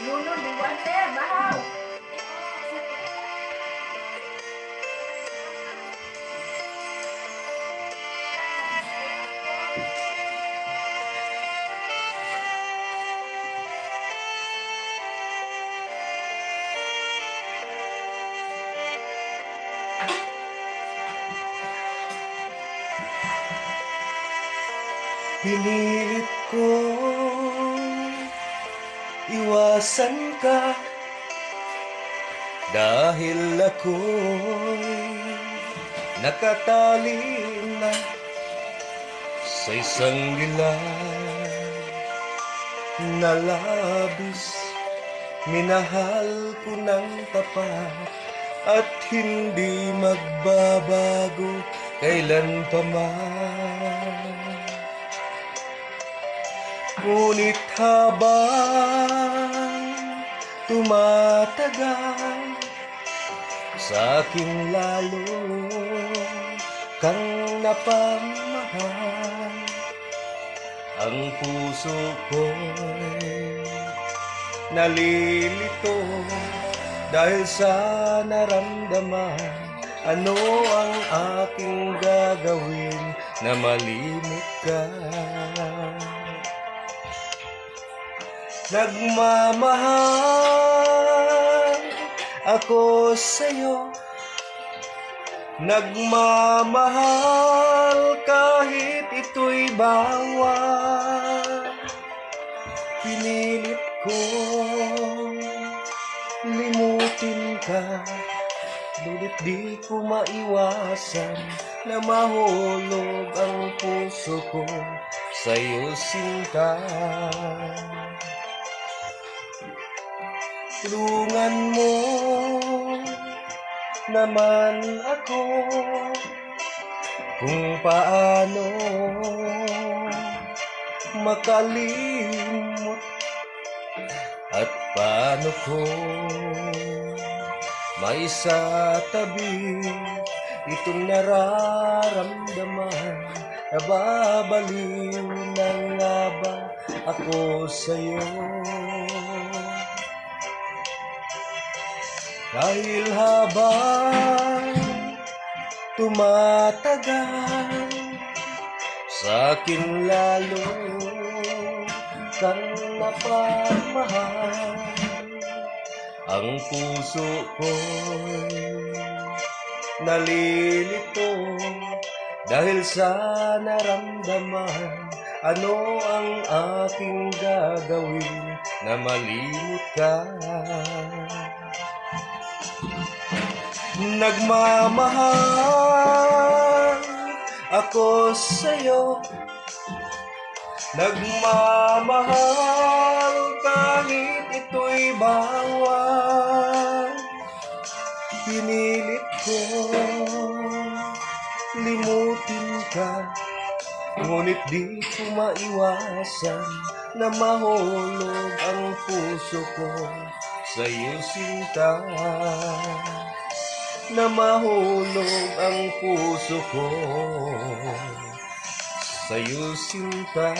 Lunod, di water, bahaw. Pinilit ko iwasan ka dahil ako'y nakatali na sa isang dilag na labis. Minahal ko ng tapat at hindi magbabago kailan pa man. Ngunit habang tumatagal, sa akin lalo kang napamahal. Ang puso ko'y nalilito dahil sa naramdaman. Ano ang aking gagawin na malimot ka? Nagmamahal ako sa'yo, nagmamahal kahit ito'y bawal. Pinilit ko limutin ka, ngunit di ko maiwasan na mahulog ang puso ko sa'yo, sinta. Tulungan mo naman ako kung paano makalimot at paano ko maisatabi itong nararamdaman. Nababaliw na nga ba ako sa'yo? Dahil habang tumatagal, sa akin lalo kang napamahal. Ang puso ko'y nalilito dahil sa naramdaman. Ano ang aking gagawin na malimot ka? Nagmamahal ako sa'yo, nagmamahal kahit ito'y bawal. Pinilit ko limutin ka, ngunit di ko maiwasan na mahulog ang puso ko sa'yo, sinta. Na mahulog ang puso ko sa'yo, sinta.